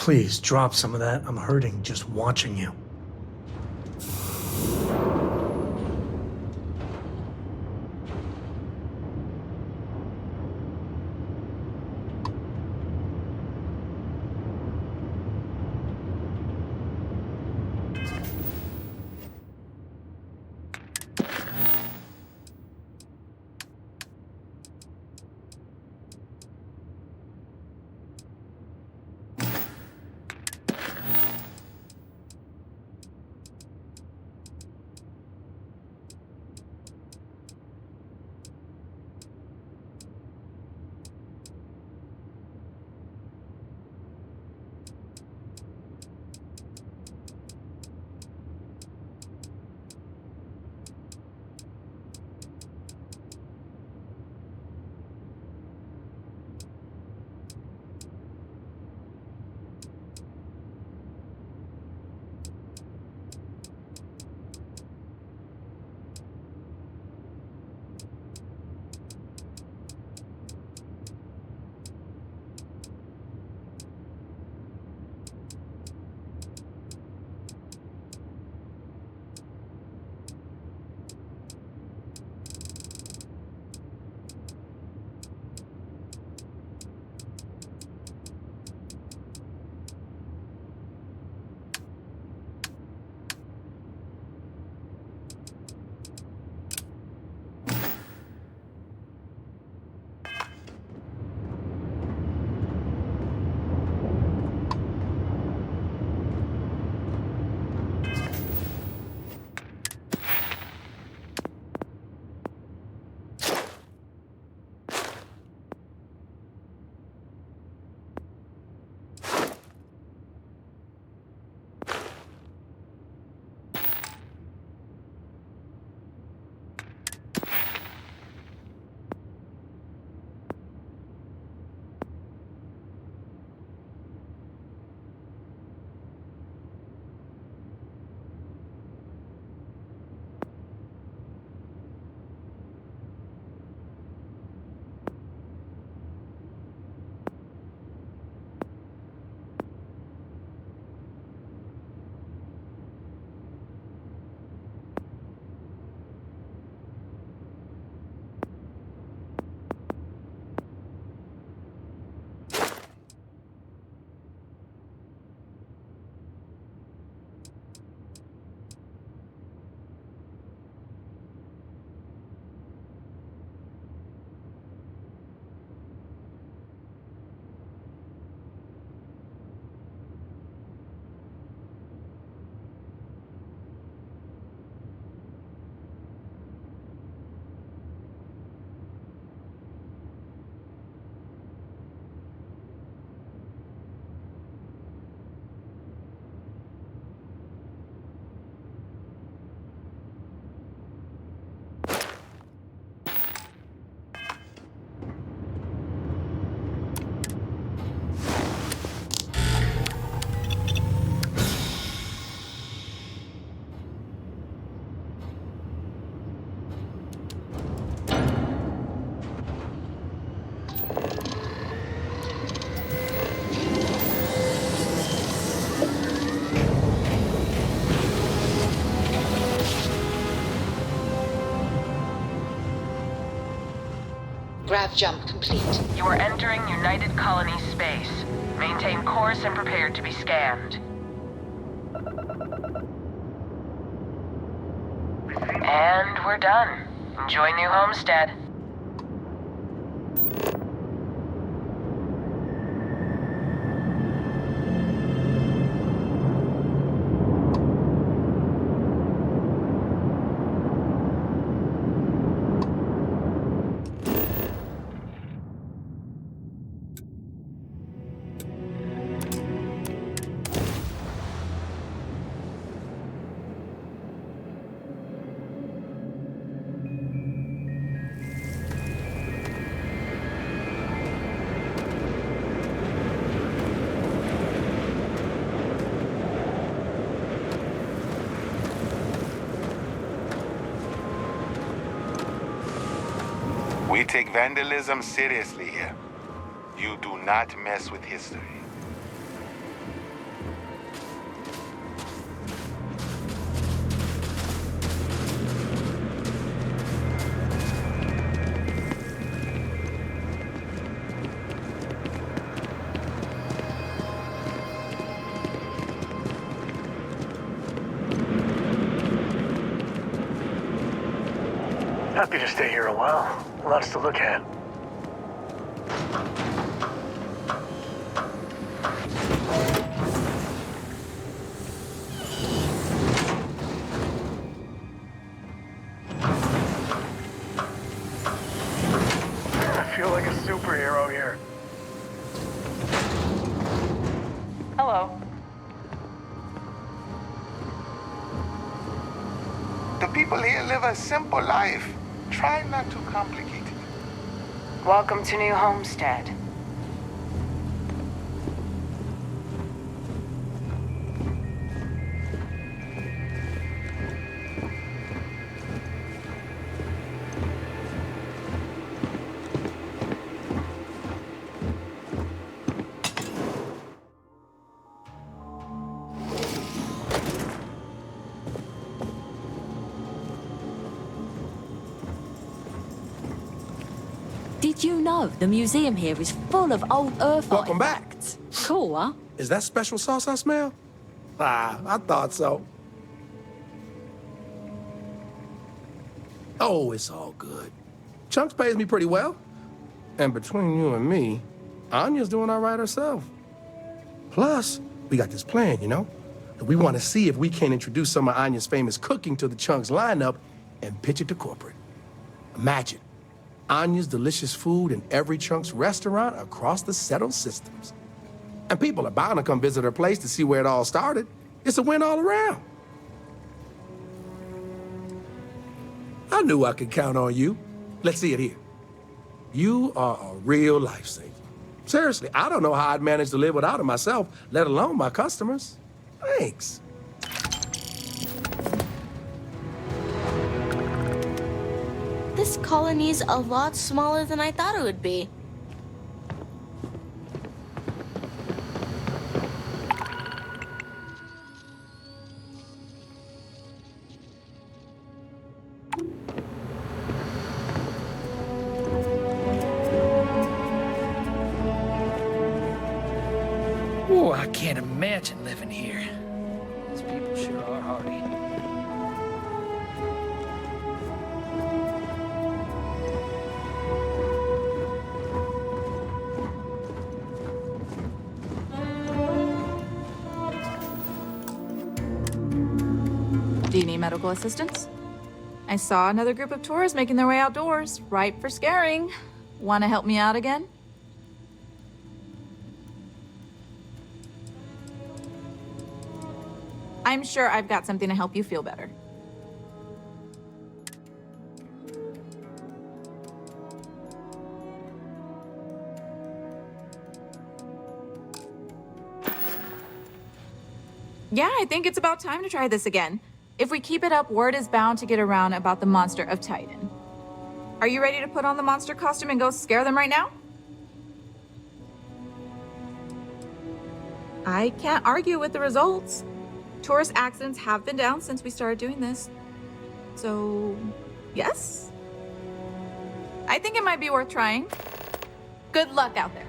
Please, drop some of that. I'm hurting just watching you. Grav jump complete. You are entering United Colony space. Maintain course and prepare to be scanned. And we're done. Enjoy New Homestead. We take vandalism seriously here. You do not mess with history. Happy to stay here a while. Lots to look at. I feel like a superhero here. Hello. The people here live a simple life. Try not to complicate it. Welcome to New Homestead. Did you know the museum here is full of old Earth Welcome back. artifacts? Cool, huh? Is that special sauce I smell? Ah, I thought so. Oh, it's all good. Chunks pays me pretty well. And between you and me, Anya's doing all right herself. Plus, we got this plan, you know? We want to see if we can introduce some of Anya's famous cooking to the Chunks lineup and pitch it to corporate. Imagine Anya's delicious food in every Chunks restaurant across the settled systems. And people are bound to come visit her place to see where it all started. It's a win all around. I knew I could count on you. Let's see it here. You are a real lifesaver. Seriously, I don't know how I'd manage to live without it myself, let alone my customers. Thanks. This colony's a lot smaller than I thought it would be. Oh, I can't imagine living here. These people sure are hardy. Do you need medical assistance? I saw another group of tourists making their way outdoors, ripe for scaring. Want to help me out again? I'm sure I've got something to help you feel better. Yeah, I think it's about time to try this again. If we keep it up, word is bound to get around about the monster of Titan. Are you ready to put on the monster costume and go scare them right now? I can't argue with the results. Tourist accidents have been down since we started doing this. So, yes? I think it might be worth trying. Good luck out there.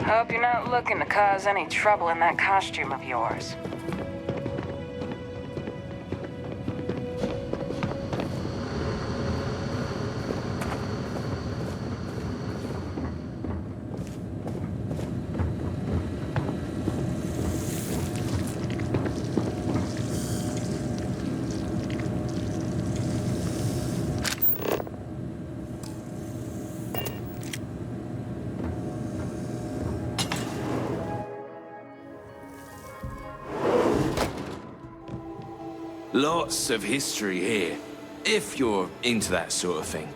Hope you're not looking to cause any trouble in that costume of yours. Lots of history here, if you're into that sort of thing.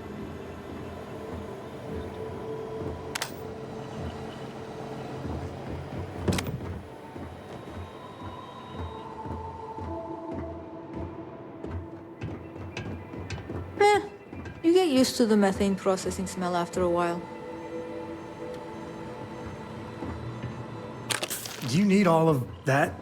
You get used to the methane processing smell after a while. Do you need all of that?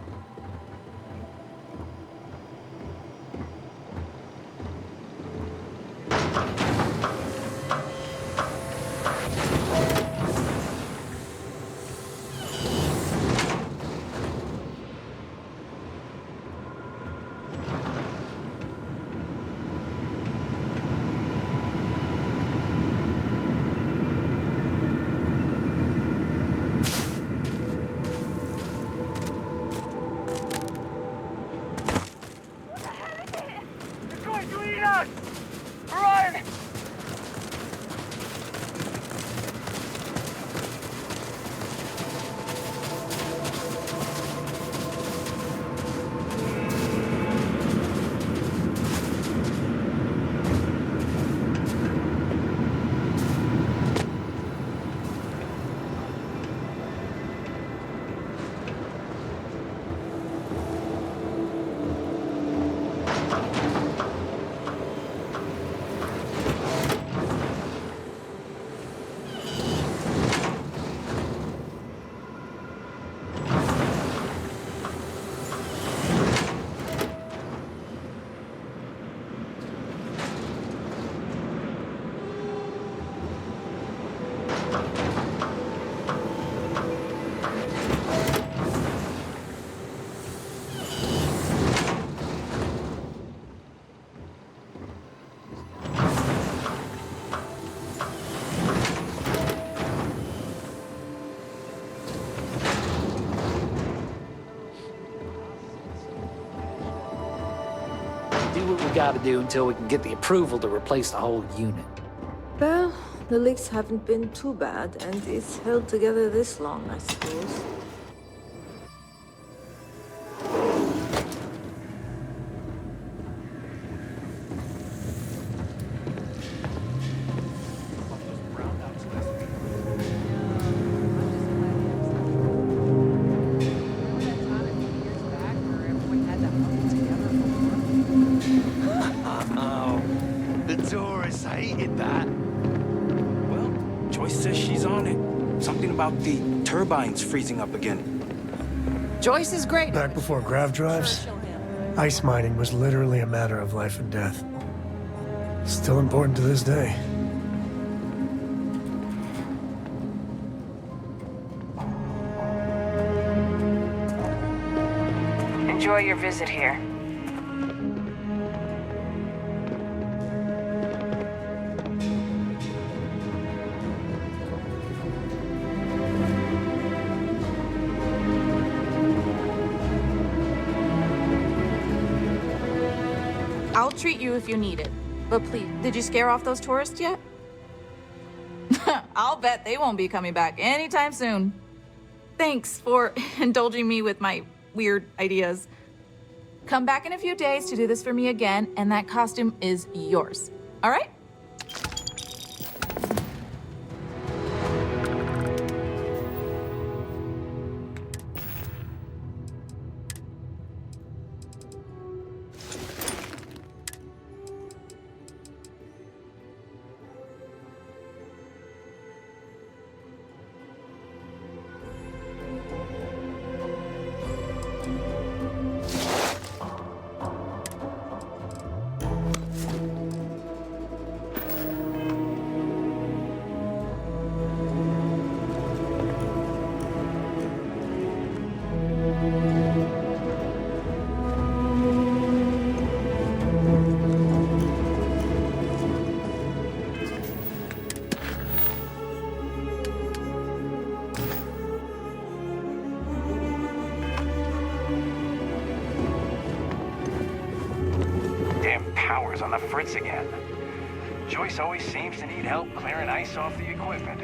It's going to eat us! Run! Do what we gotta do until we can get the approval to replace the whole unit. Well, the leaks haven't been too bad, and it's held together this long, I suppose. Oh, the tourists hated that. Well, Joyce says she's on it. Something about the turbines freezing up again. Joyce is great. Back before grav drives, ice mining was literally a matter of life and death. Still important to this day. Enjoy your visit here. I'll treat you if you need it. But please, did you scare off those tourists yet? I'll bet they won't be coming back anytime soon. Thanks for indulging me with my weird ideas. Come back in a few days to do this for me again, and that costume is yours. All right? Power's on the fritz again. Joyce always seems to need help clearing ice off the equipment.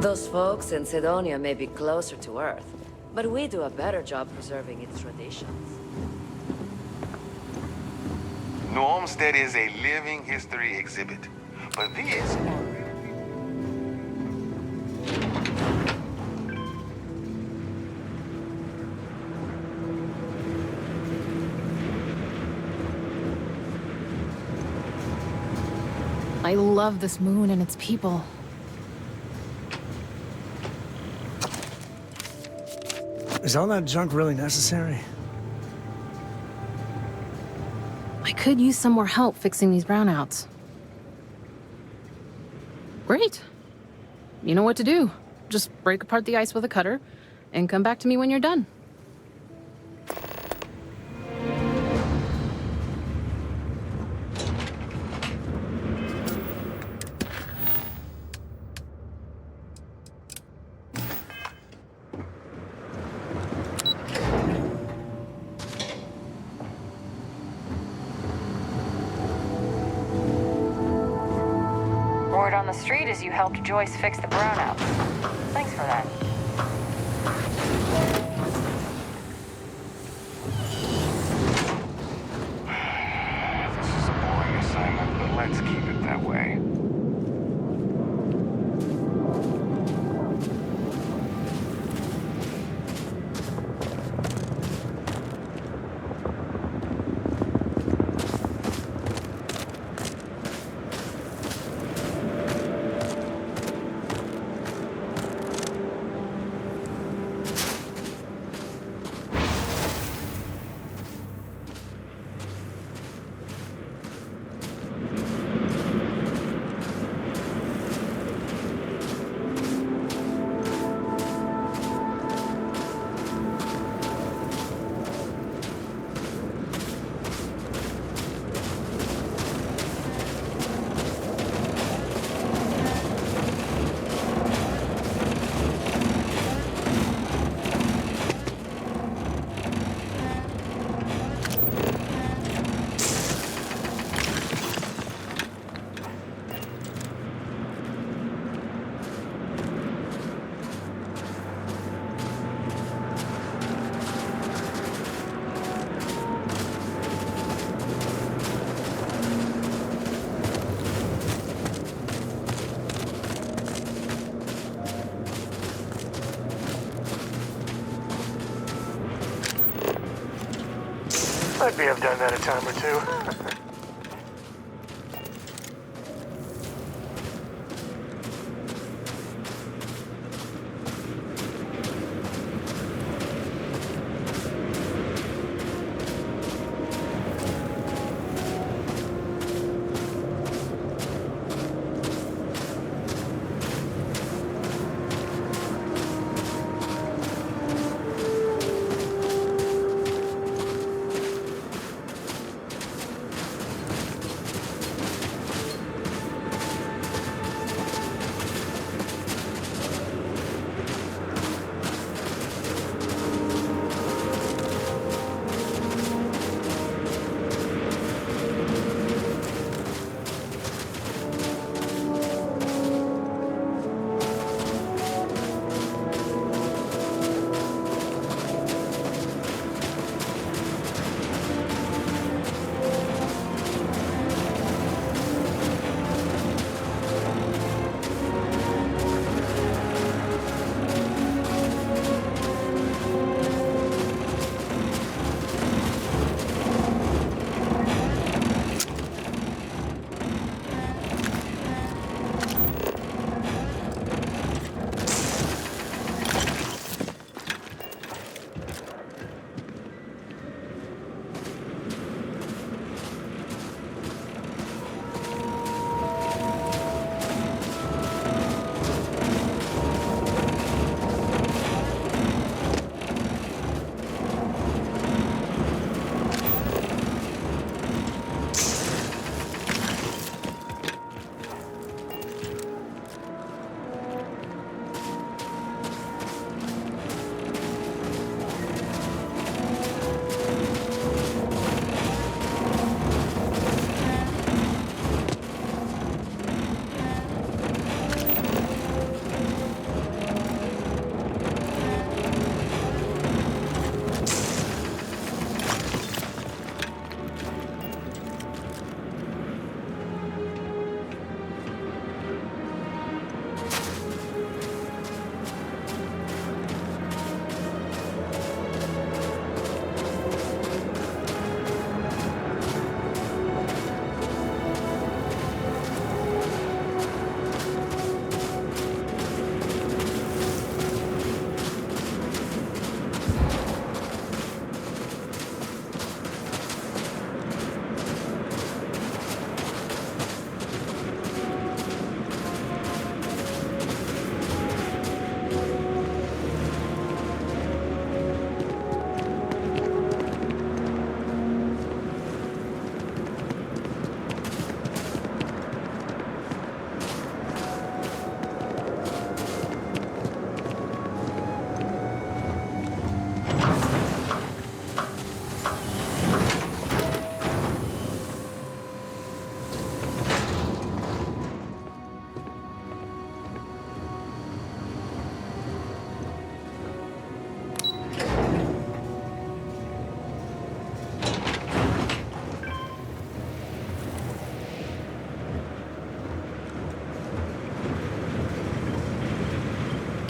Those folks in Sidonia may be closer to Earth, but we do a better job preserving its traditions. New Olmsted is a living history exhibit. But these are... I love this moon and its people. Is all that junk really necessary? I could use some more help fixing these brownouts. Great. You know what to do. Just break apart the ice with a cutter and come back to me when you're done. Word on the street is you helped Joyce fix the brownouts. Thanks for that. This is a boring assignment, but let's keep it that way. I'd be have done that a time or two.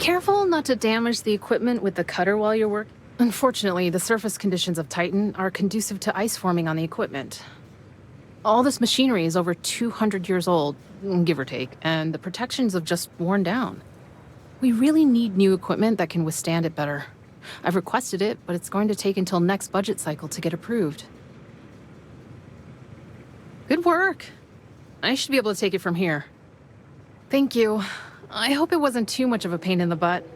Careful not to damage the equipment with the cutter while you're working. Unfortunately, the surface conditions of Titan are conducive to ice forming on the equipment. All this machinery is over 200 years old, give or take, and the protections have just worn down. We really need new equipment that can withstand it better. I've requested it, but it's going to take until next budget cycle to get approved. Good work. I should be able to take it from here. Thank you. I hope it wasn't too much of a pain in the butt.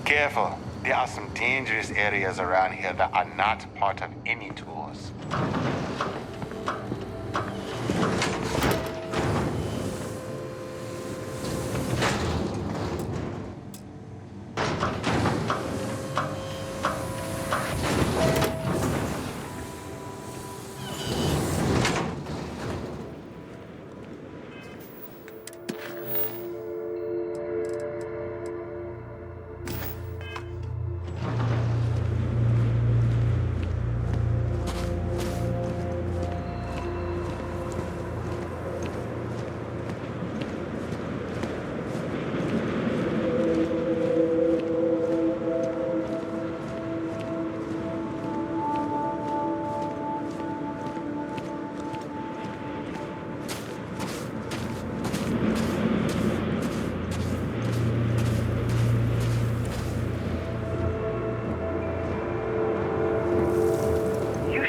Careful. There are some dangerous areas around here that are not part of any tours.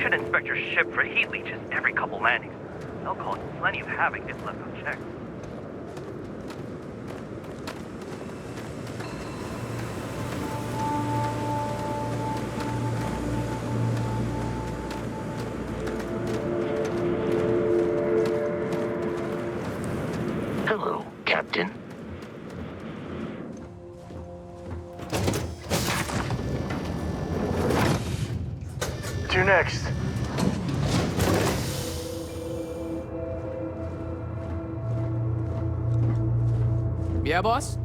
Inspect your ship for heat leeches every couple landings. They'll cause plenty of havoc if left unchecked. Hello, Captain. To next. Yeah, boss?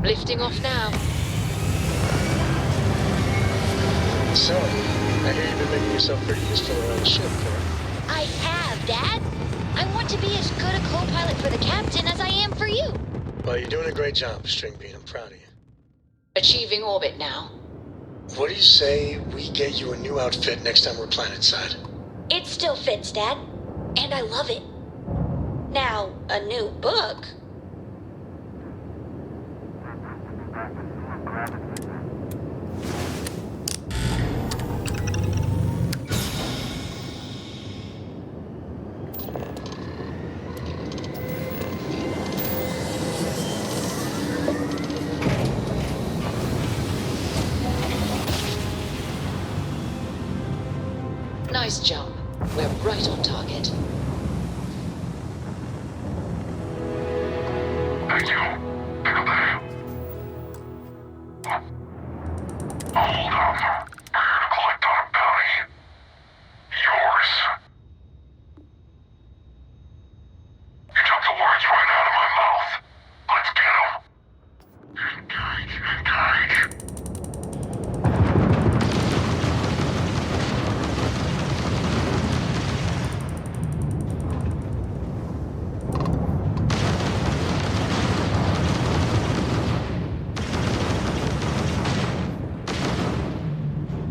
Lifting off now. So, I hear you've been making yourself pretty useful around the ship, huh? I have, Dad. I want to be as good a co-pilot for the captain as I am for you. Well, you're doing a great job, Stringbean. I'm proud of you. Achieving orbit now. What do you say we get you a new outfit next time we're planetside? It still fits, Dad. And I love it. Now, a new book. Nice jump. We're right on target. Thank you. Pick up there. Hold up. We're here to collect our bounty. Yours. You took the words right out of my mouth. Let's get 'em. Engage, engage.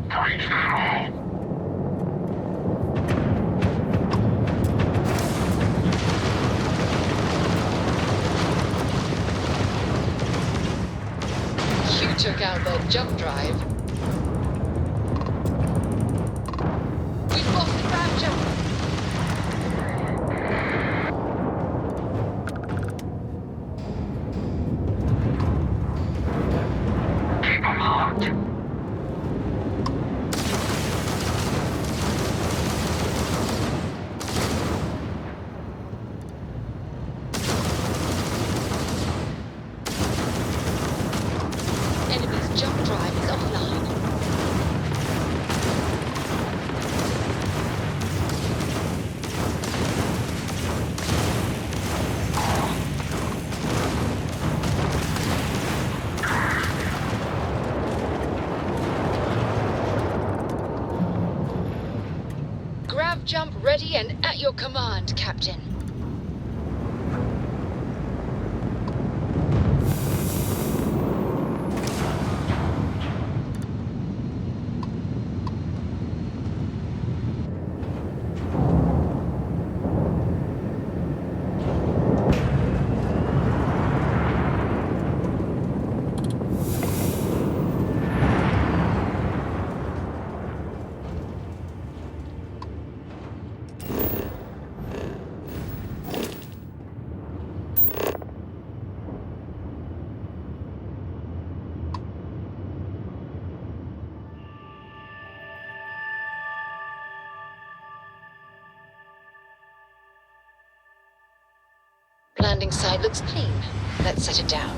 Breach that all. You took out the jump drive. We've lost the rapture. Keep 'em locked. Jump drive is offline. Grav jump ready and at your command, Captain. Landing site looks clean. Let's set it down.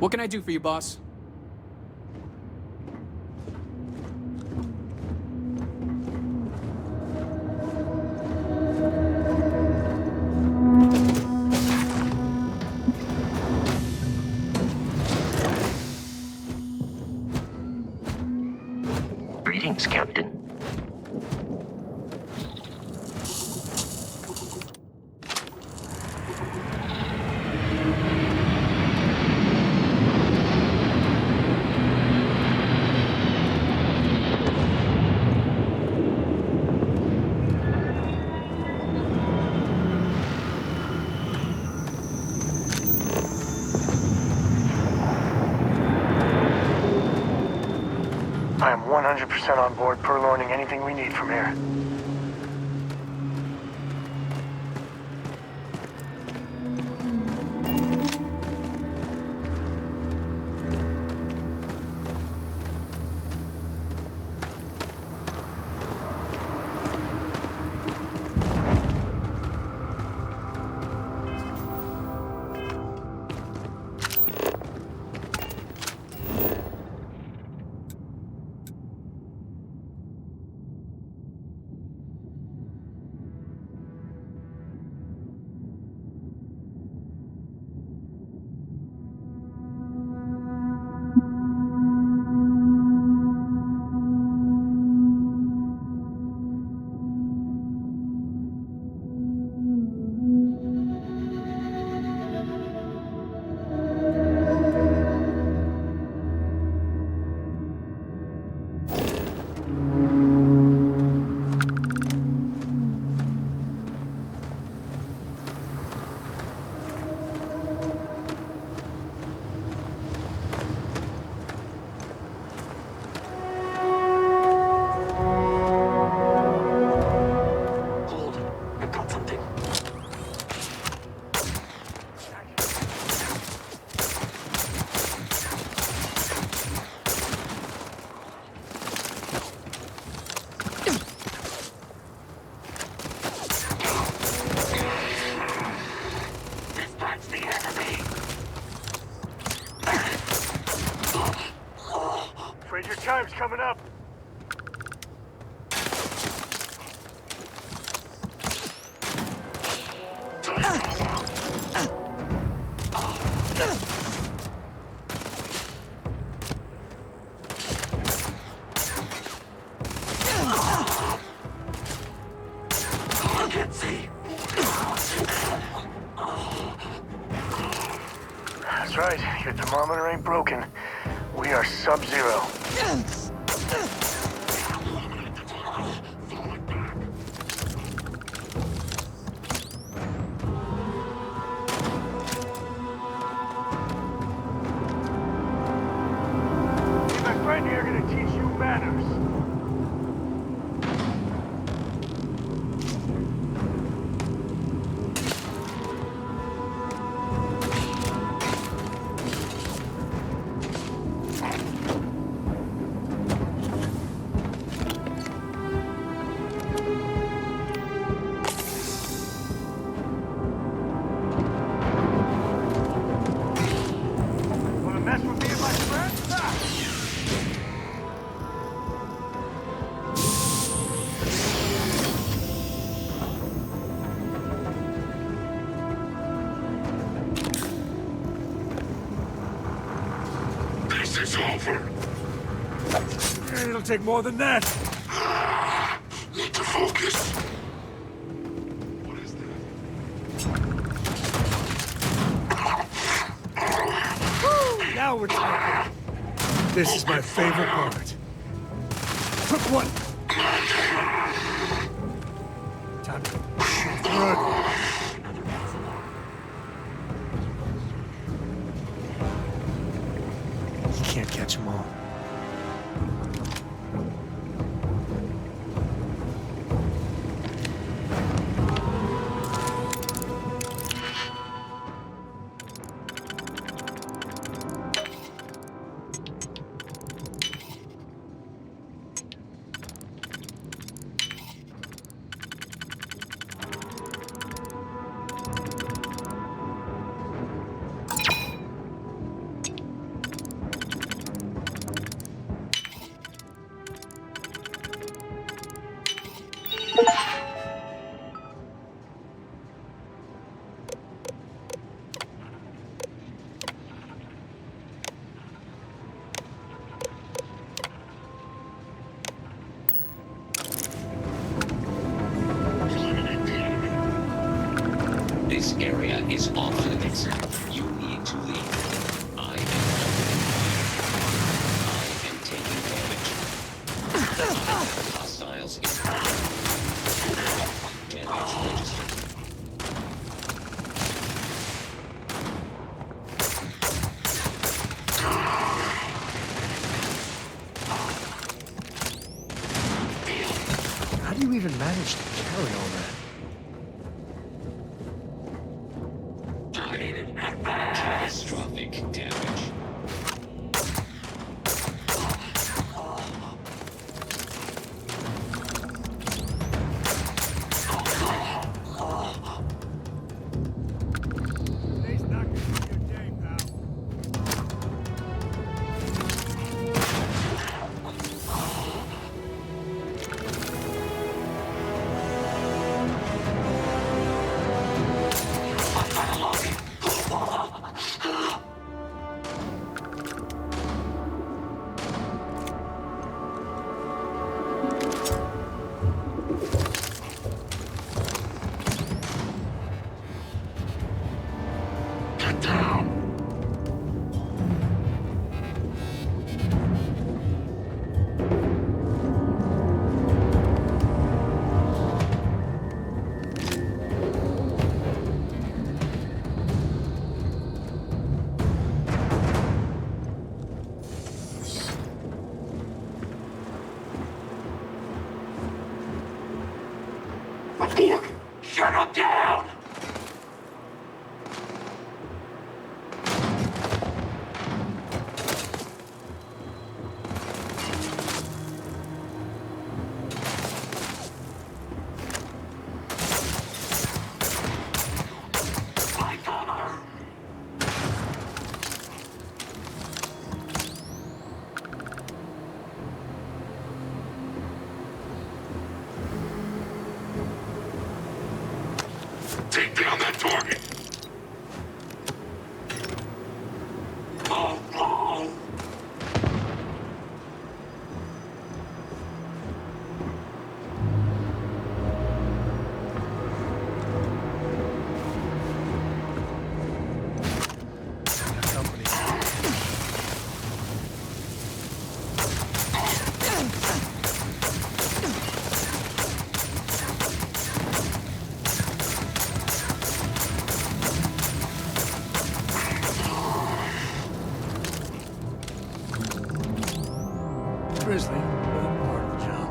What can I do for you, boss? Greetings, Captain. I am 100% on board purloining anything we need from here. Time's coming up. I can't see. That's right. Your thermometer ain't broken. We are sub-zero. My friend here gonna teach you manners. It'll take more than that. Need to focus. Now we're talking. This is my favorite part. Took one. Time to shoot through it. You can't catch them all. This area is off limits. You need to leave. I am taking damage. Hostiles incoming. Damage registered. How do you even manage to carry all that? Catastrophic damage. Today's not gonna be your day, pal. Get down. Report. Shut up down. Take down that target. Grizzly, but part of the job.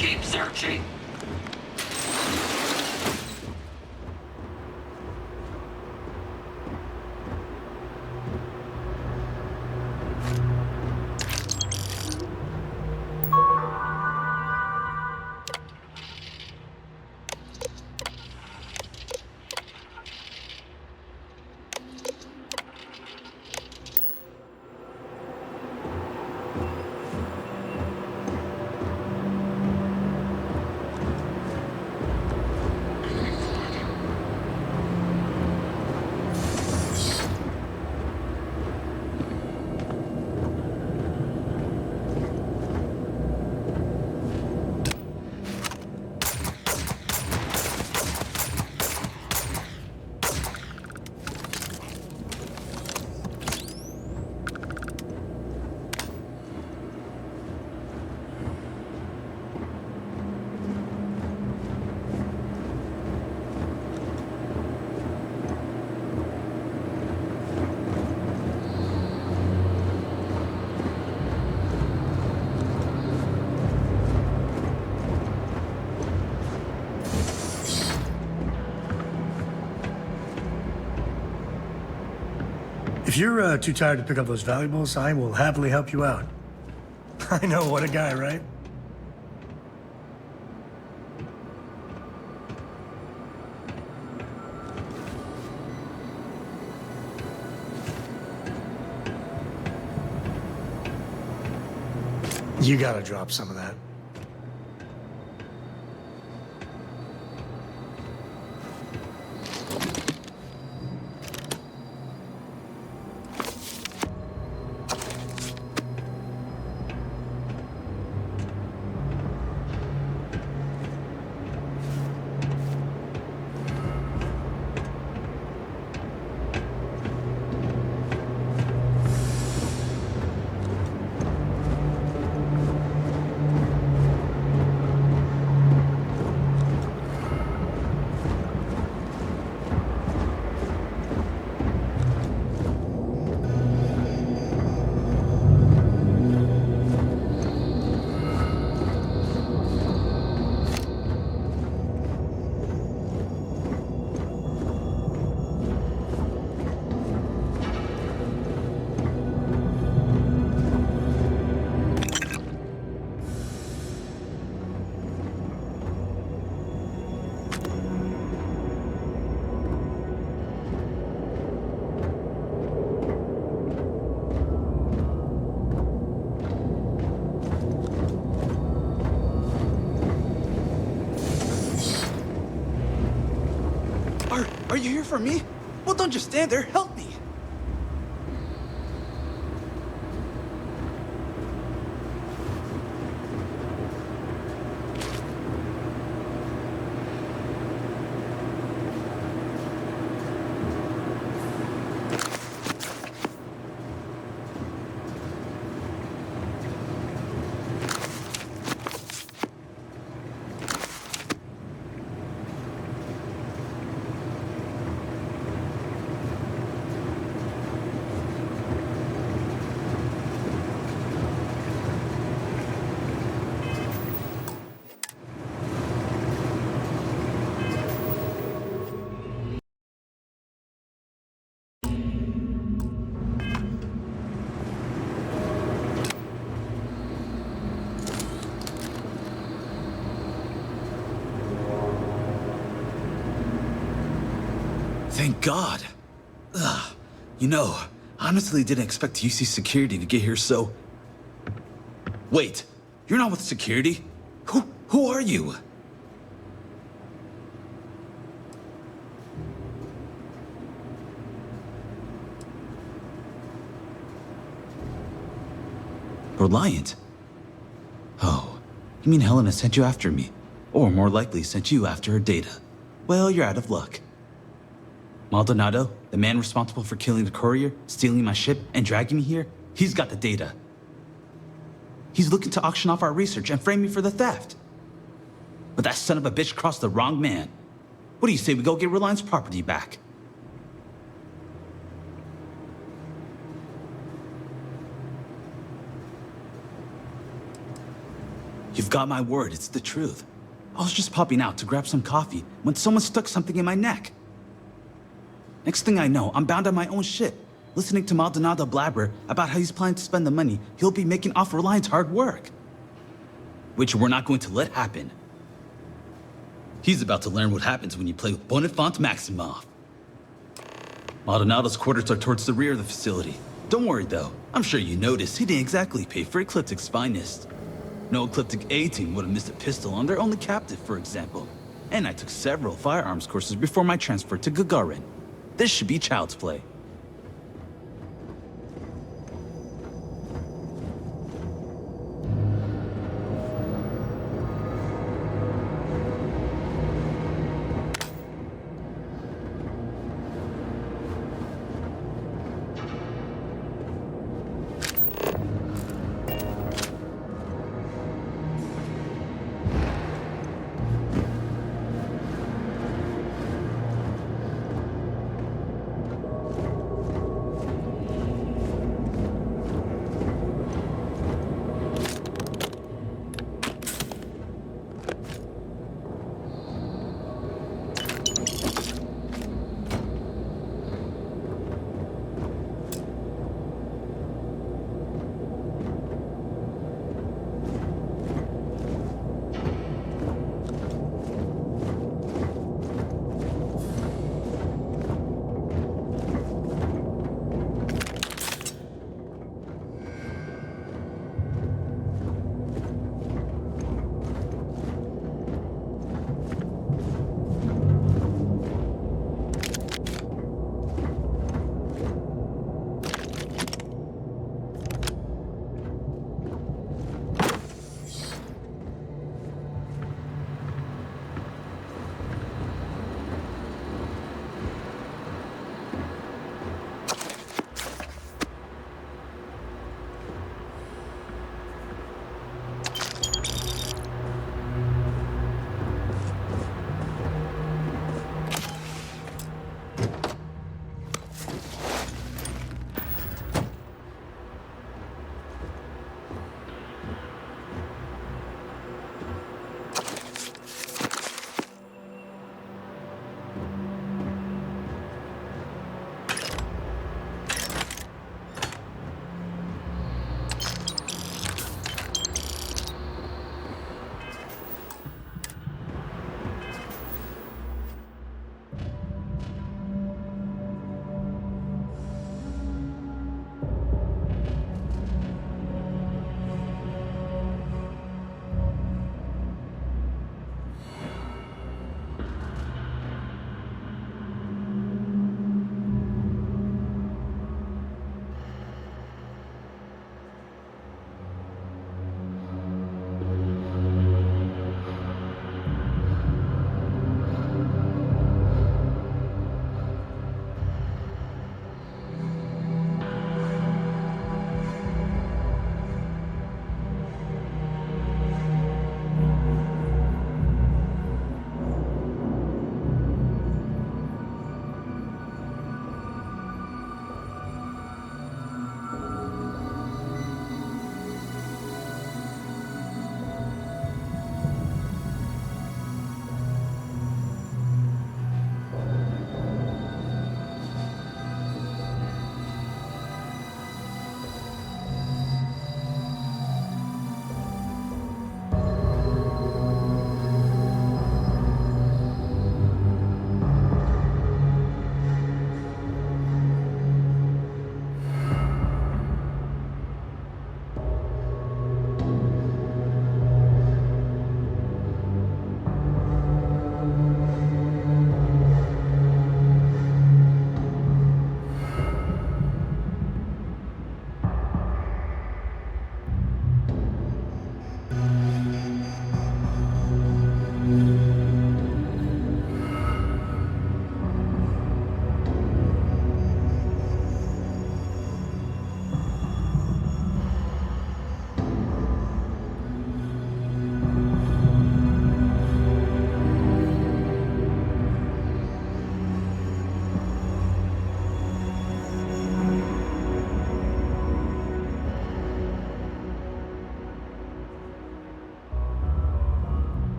Keep searching. If you're too tired to pick up those valuables, I will happily help you out. I know, what a guy, right? You gotta drop some of that. Are you here for me? Well, don't just stand there. Help me. Thank God. Ugh. You know, I honestly didn't expect UC security to get here so... Wait, you're not with security? Who are you? Reliant? Oh, you mean Helena sent you after me? Or more likely sent you after her data. Well, you're out of luck. Maldonado, the man responsible for killing the courier, stealing my ship, and dragging me here, he's got the data. He's looking to auction off our research and frame me for the theft. But that son of a bitch crossed the wrong man. What do you say we go get Reliant's property back? You've got my word, it's the truth. I was just popping out to grab some coffee when someone stuck something in my neck. Next thing I know, I'm bound on my own shit, listening to Maldonado blabber about how he's planning to spend the money he'll be making off Reliant's hard work. Which we're not going to let happen. He's about to learn what happens when you play with Bonifant Maximoff. Maldonado's quarters are towards the rear of the facility. Don't worry though, I'm sure you noticed he didn't exactly pay for Ecliptic's finest. No Ecliptic A-team would have missed a pistol on their only captive, for example. And I took several firearms courses before my transfer to Gagarin. This should be child's play.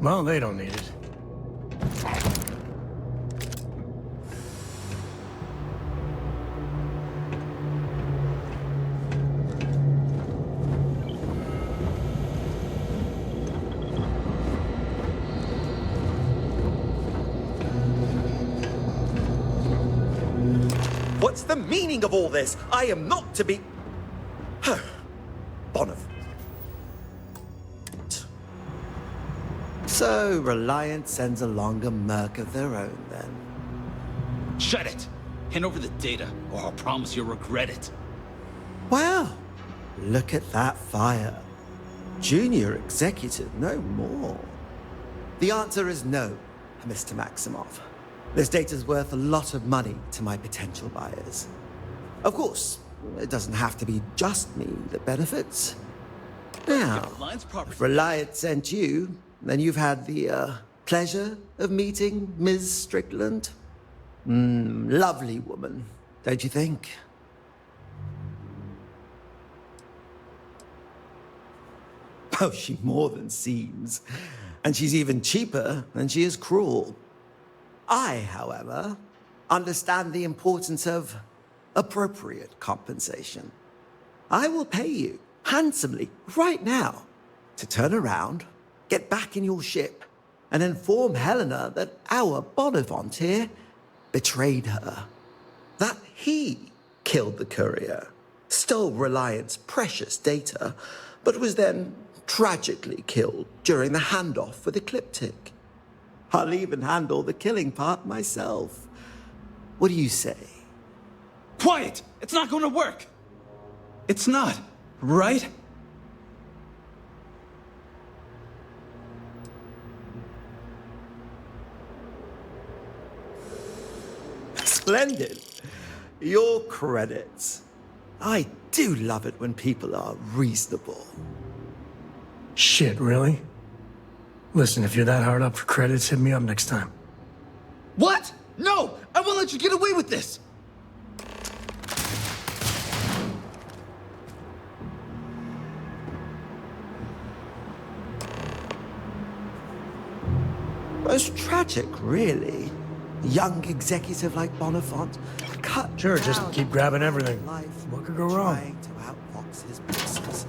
Well, they don't need it. What's the meaning of all this? I am not to be... Bonif. So, Reliant sends along a merc of their own, then. Shut it! Hand over the data, or I'll promise you'll regret it. Well, look at that fire. Junior executive, no more. The answer is no, Mr. Maximov. This data's worth a lot of money to my potential buyers. Of course, it doesn't have to be just me that benefits. Now, if Reliant sent you, then you've had the pleasure of meeting Ms. Strickland. Lovely woman, don't you think? Oh, she more than seems. And she's even cheaper than she is cruel. I, however, understand the importance of appropriate compensation. I will pay you handsomely right now to turn around, get back in your ship, and inform Helena that our Bonifant here betrayed her. That he killed the courier, stole Reliant's precious data, but was then tragically killed during the handoff with Ecliptic. I'll even handle the killing part myself. What do you say? Quiet! It's not going to work! It's not, right? Splendid. Your credits. I do love it when people are reasonable. Shit, really? Listen, if you're that hard up for credits, hit me up next time. What? No! I won't let you get away with this! Most tragic, really. A young executive like Bonifant cut Sure, just down keep grabbing everything. life, What could go wrong? trying to outfox his bosses.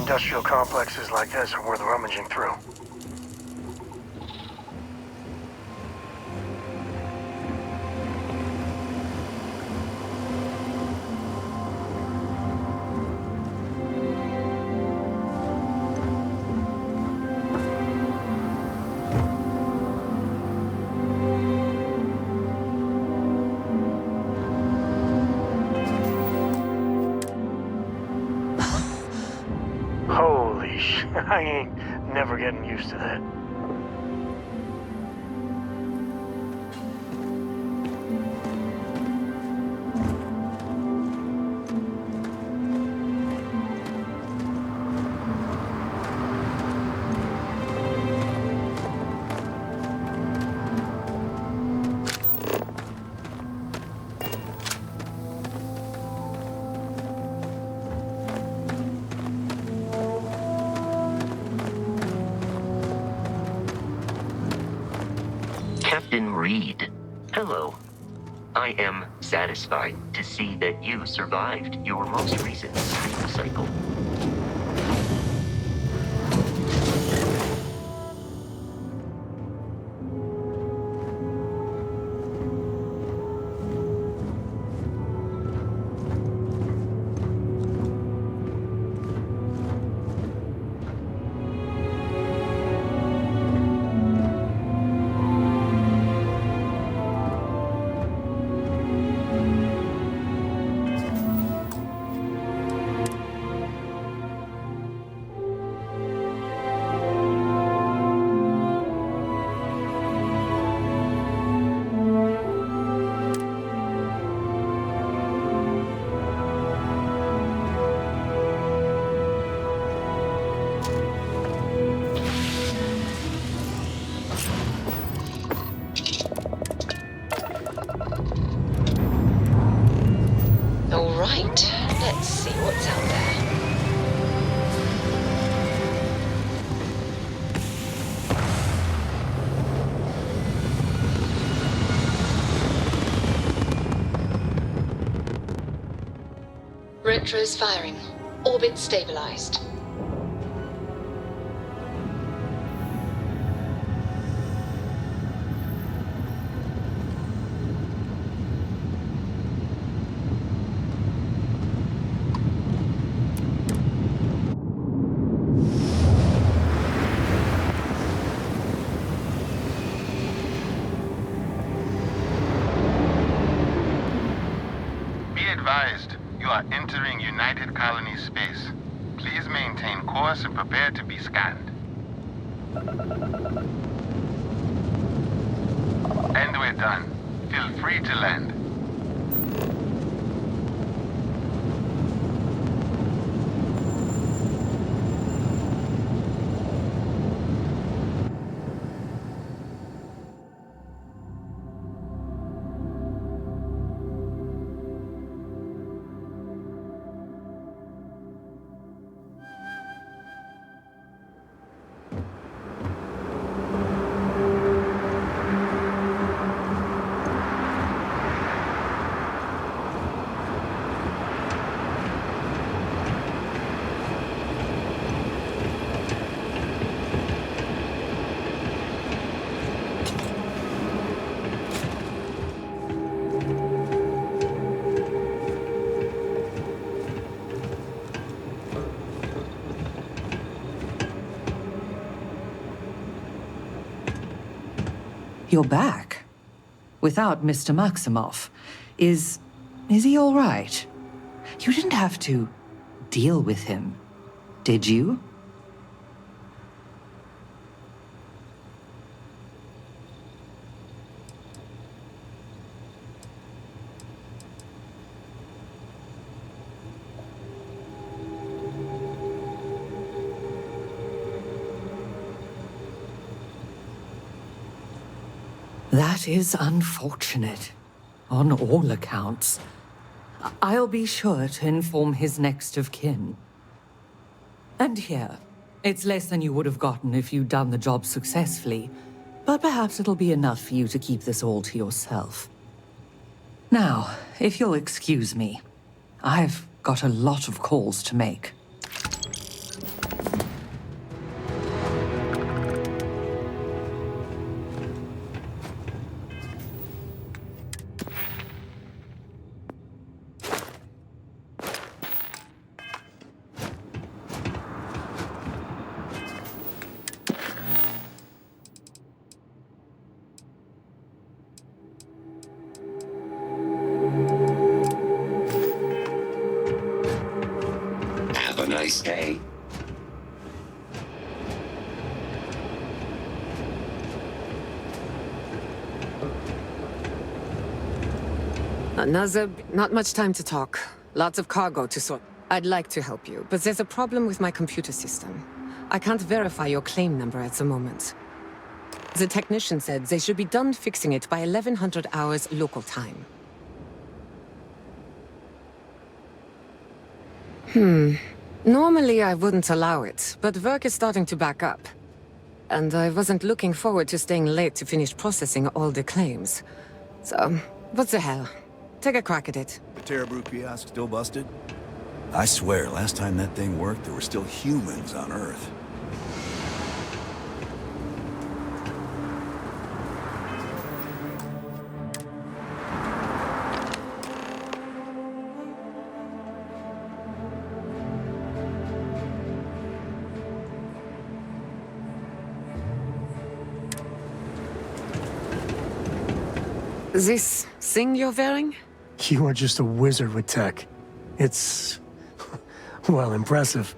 Industrial complexes like this are worth rummaging through. Holy sh! I ain't never getting used to that. Captain Reed, hello. I am satisfied to see that you survived your most recent sleep cycle. Alright, let's see what's out there. Retro's firing. Orbit stabilized. Be advised, you are entering United Colony space. Please maintain course and prepare to be scanned. And we're done. Feel free to land. You're back. Without Mr. Maximoff. Is he all right? You didn't have to deal with him, did you? That is unfortunate, on all accounts. I'll be sure to inform his next of kin. And here, it's less than you would have gotten if you'd done the job successfully, but perhaps it'll be enough for you to keep this all to yourself. Now, if you'll excuse me, I've got a lot of calls to make. a nice day. Nazib, not much time to talk. Lots of cargo to sort. I'd like to help you, but there's a problem with my computer system. I can't verify your claim number at the moment. The technician said they should be done fixing it by 1100 hours local time. Normally I wouldn't allow it, but work is starting to back up. And I wasn't looking forward to staying late to finish processing all the claims. So, what the hell? Take a crack at it. The Terrabrew kiosk still busted? I swear, last time that thing worked, there were still humans on Earth. This thing you're wearing? You are just a wizard with tech. It's... well, impressive.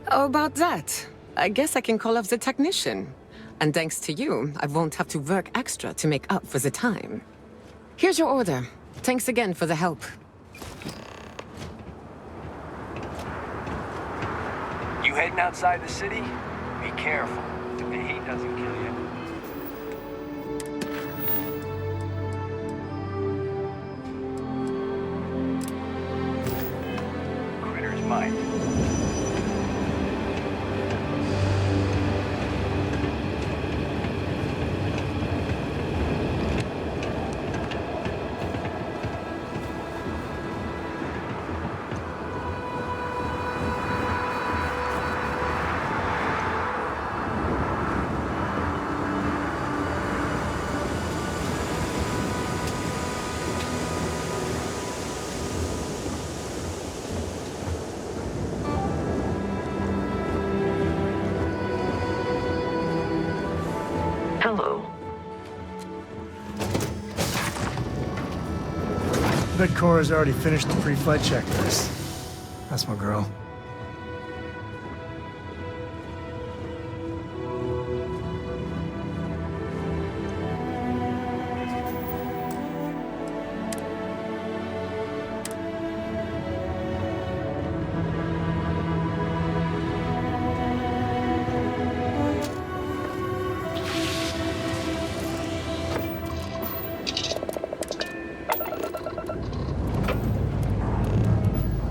How about that? I guess I can call up the technician. And thanks to you, I won't have to work extra to make up for the time. Here's your order. Thanks again for the help. You heading outside the city? Be careful. The heat doesn't kill you. Critters might. Hello. Bet Cora's already finished the pre-flight checklist. That's my girl.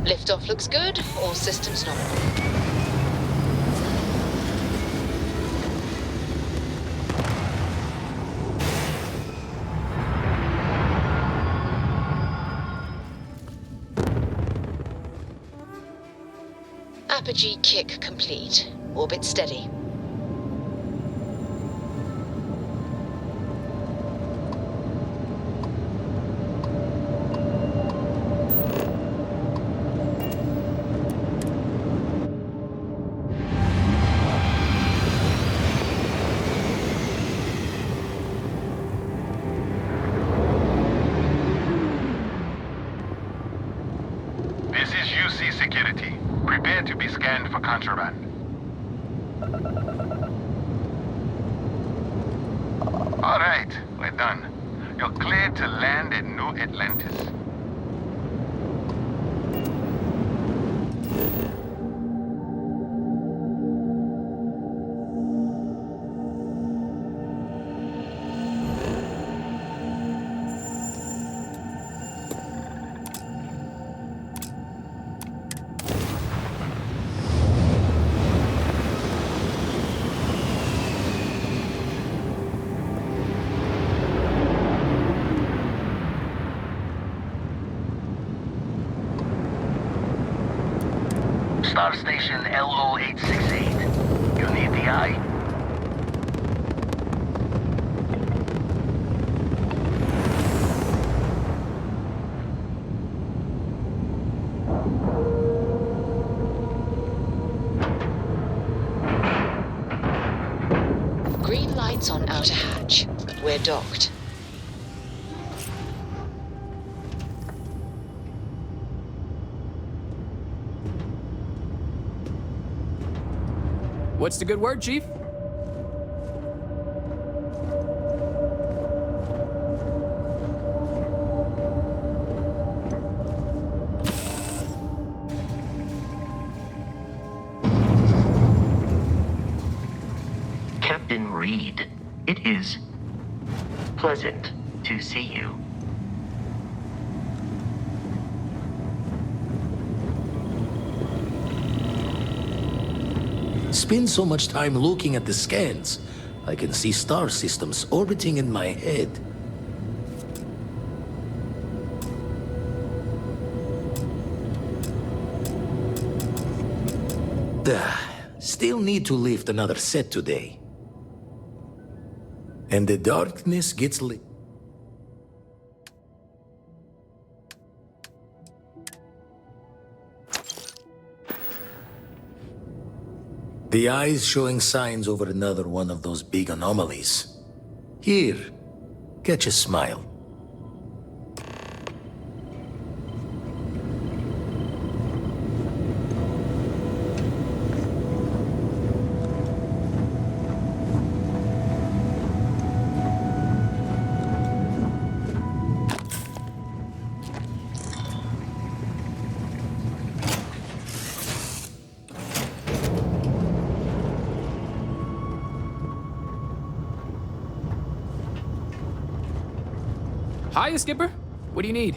Liftoff looks good. All systems nominal. Apogee kick complete. Orbit steady. This is UC Security. Prepare to be scanned for contraband. All right, we're done. You're cleared to land at New Atlantis. Star Station LO868. You need the eye. Green lights on outer hatch. We're docked. What's the good word, Chief? Captain Reed, it is pleasant to see you. Spend so much time looking at the scans. I can see star systems orbiting in my head. Still need to lift another set today. And the darkness gets lit. The eye's showing signs over another one of those big anomalies. Here, catch a smile. Hiya, Skipper. What do you need?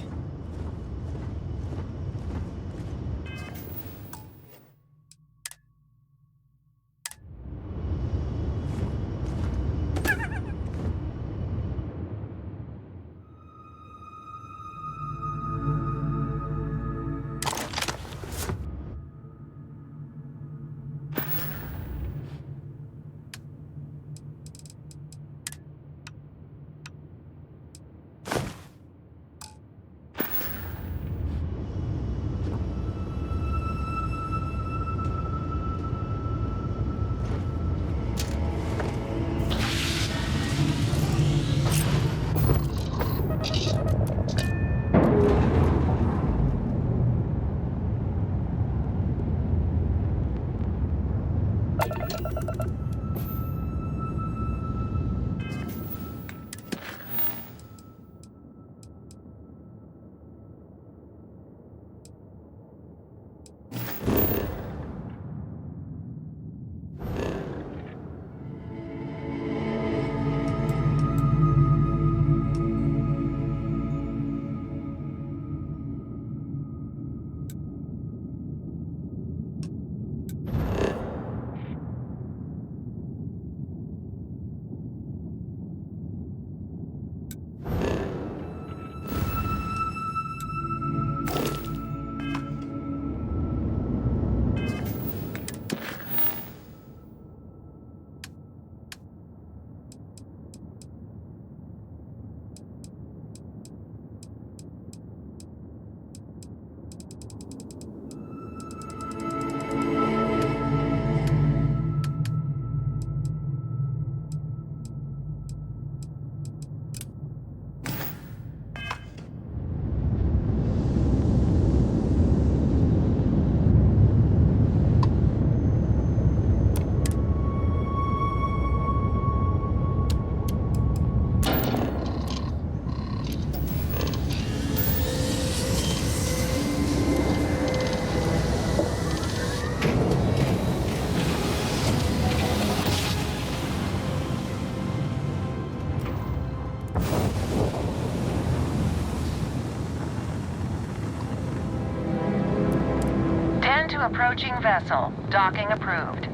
To approaching vessel. Docking approved.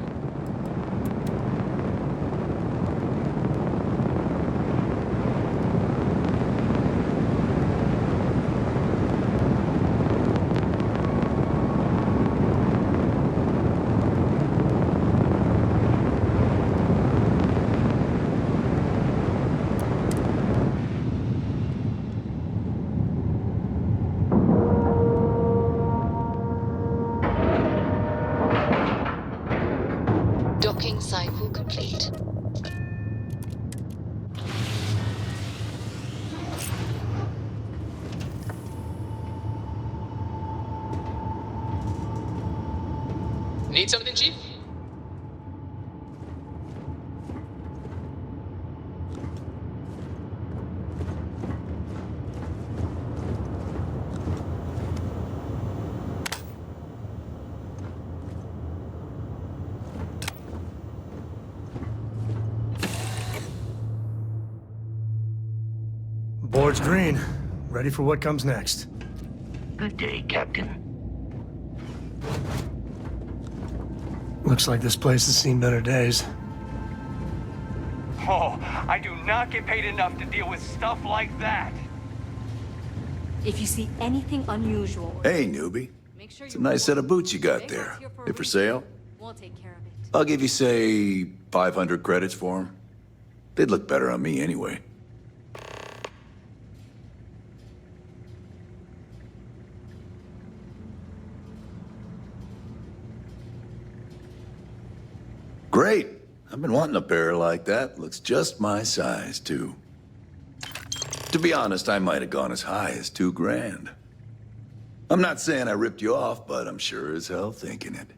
Docking cycle complete. Need something, Chief? Board's green. Ready for what comes next. Good day, Captain. Looks like this place has seen better days. Oh, I do not get paid enough to deal with stuff like that. If you see anything unusual... Hey, newbie. It's a nice set of boots you got there. They for sale? We'll take care of it. I'll give you, say, 500 credits for them. They'd look better on me anyway. Great. I've been wanting a pair like that. Looks just my size, too. To be honest, I might have gone as high as $2,000. I'm not saying I ripped you off, but I'm sure as hell thinking it.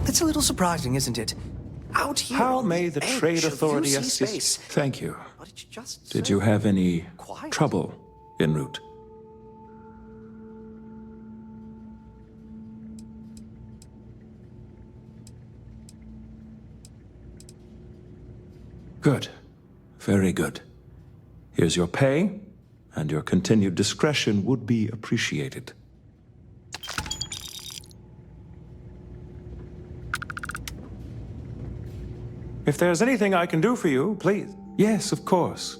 It's a little surprising, isn't it? Out here. How may the Trade Authority assist? Thank you. Did you have any trouble en route? Good. Very good. Here's your pay, and your continued discretion would be appreciated. If there's anything I can do for you, please. Yes, of course.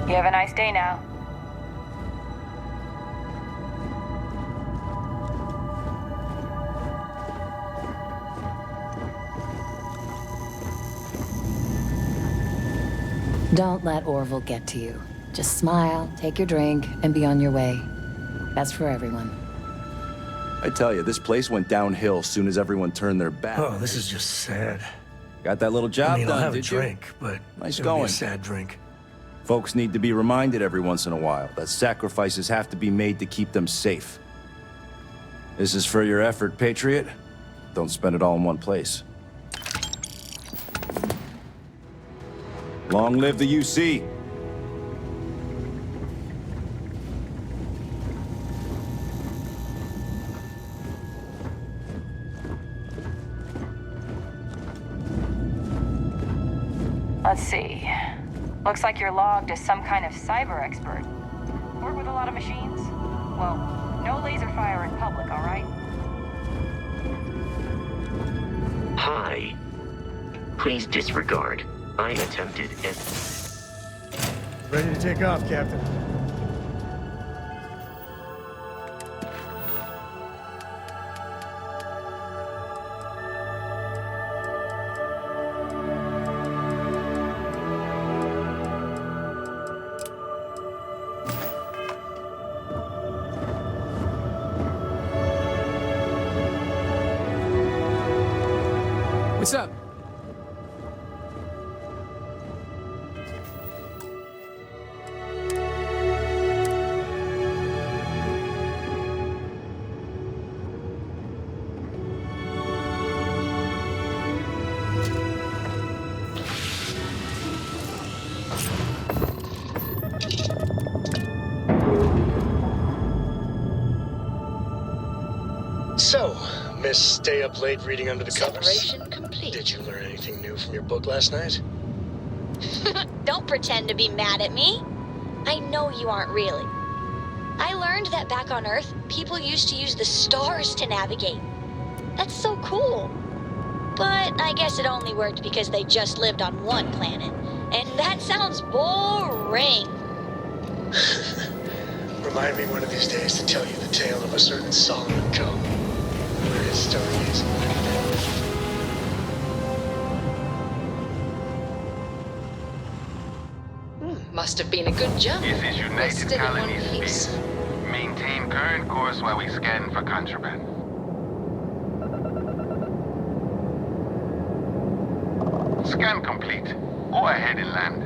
You have a nice day now. Don't let Orville get to you. Just smile, take your drink, and be on your way. That's for everyone. I tell you, this place went downhill soon as everyone turned their back. Oh, this is just sad. Got that little job I mean, done, I'll have did a drink, you? but Nice it'll be going. a sad drink. Folks need to be reminded every once in a while that sacrifices have to be made to keep them safe. This is for your effort, Patriot. Don't spend it all in one place. Long live the UC. Let's see. Looks like you're logged as some kind of cyber expert. Work with a lot of machines? Well, no laser fire in public, all right? Hi. Please disregard. I attempted and... Ready to take off, Captain. What's up? So, Miss Stay Up Late reading under the covers? Separation complete. Did you learn anything new from your book last night? Don't pretend to be mad at me. I know you aren't really. I learned that back on Earth, people used to use the stars to navigate. That's so cool. But I guess it only worked because they just lived on one planet. And that sounds boring. Remind me one of these days to tell you the tale of a certain Solomon Cone, where his stargaze Must have been a good jump. This is United Rested in one Colony piece. Space. Maintain current course while we scan for contraband. Scan complete. Go ahead and land.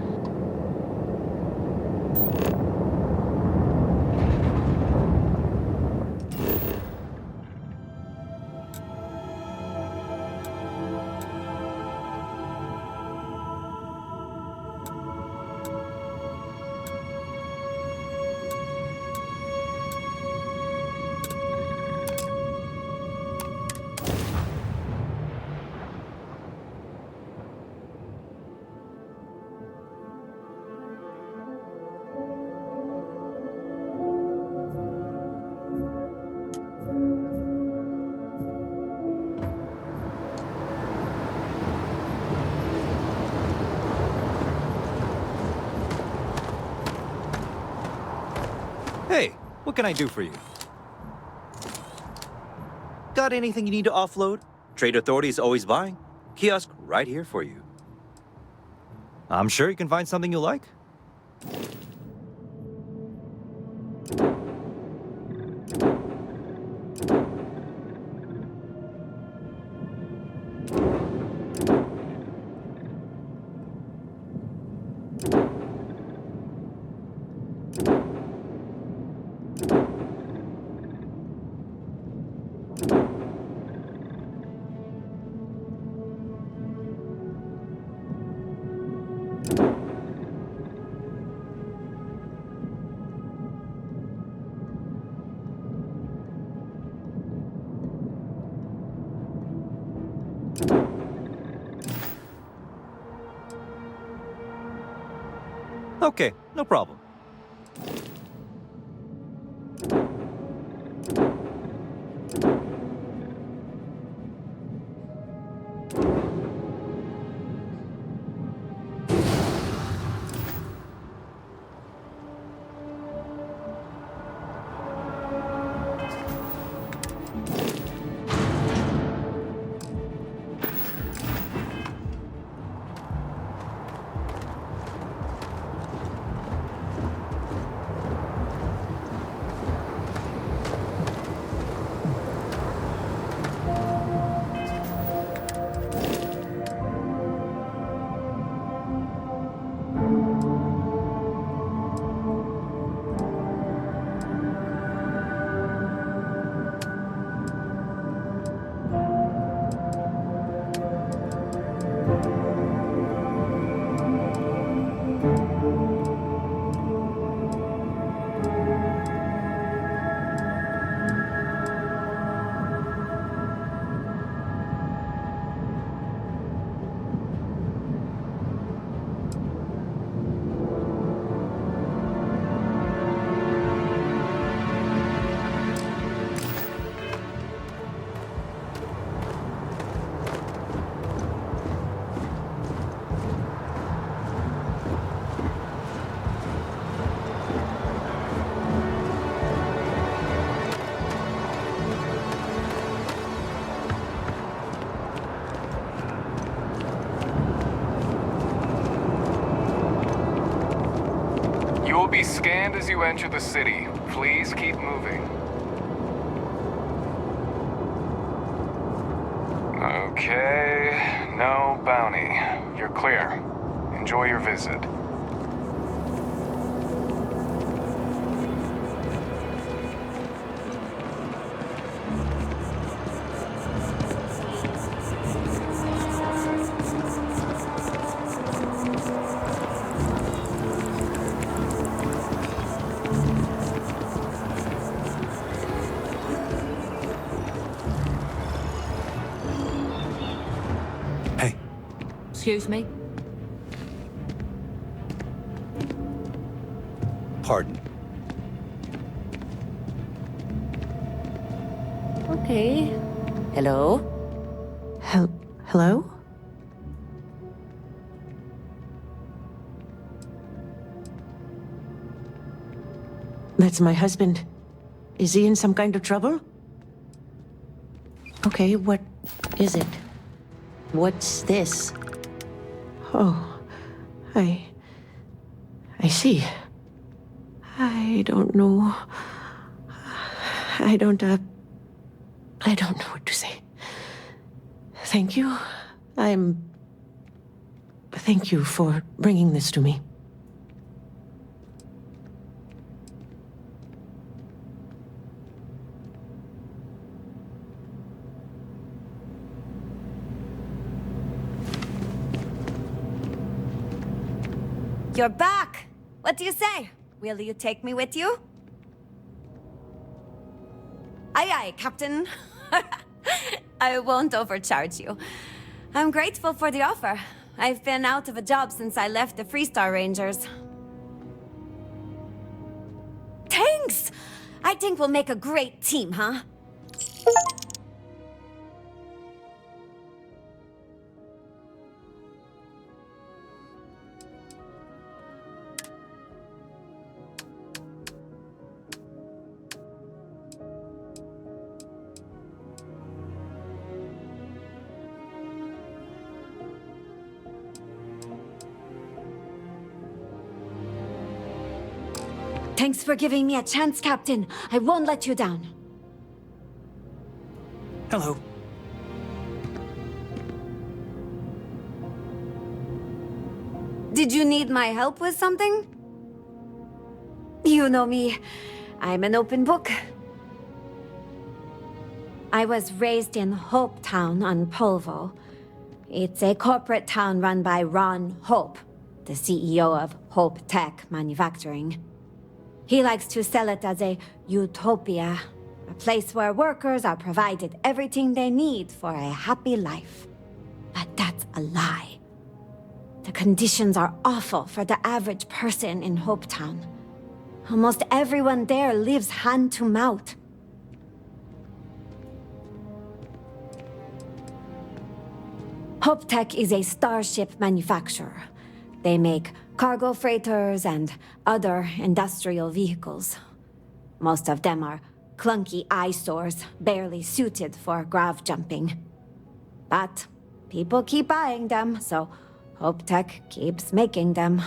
Hey, what can I do for you? Got anything you need to offload? Trade Authority is always buying. Kiosk right here for you. I'm sure you can find something you like. Okay, no problem. scanned as you enter the city. Please keep moving. Okay, no bounty. You're clear. Enjoy your visit. Excuse me? Pardon. Okay. Hello? Hello? That's my husband. Is he in some kind of trouble? Okay, what is it? What's this? Oh, I see. I don't know. I don't know what to say. Thank you. Thank you for bringing this to me. You're back! What do you say? Will you take me with you? Aye aye, Captain. I won't overcharge you. I'm grateful for the offer. I've been out of a job since I left the Freestar Rangers. Thanks! I think we'll make a great team, huh? Thanks for giving me a chance, Captain. I won't let you down. Hello. Did you need my help with something? You know me. I'm an open book. I was raised in Hope Town on Polvo. It's a corporate town run by Ron Hope, the CEO of Hope Tech Manufacturing. He likes to sell it as a utopia, a place where workers are provided everything they need for a happy life. But that's a lie. The conditions are awful for the average person in Hope Town. Almost everyone there lives hand to mouth. Hope Tech is a starship manufacturer. They make cargo freighters and other industrial vehicles. Most of them are clunky eyesores, barely suited for grav jumping. But people keep buying them, so Hope Tech keeps making them.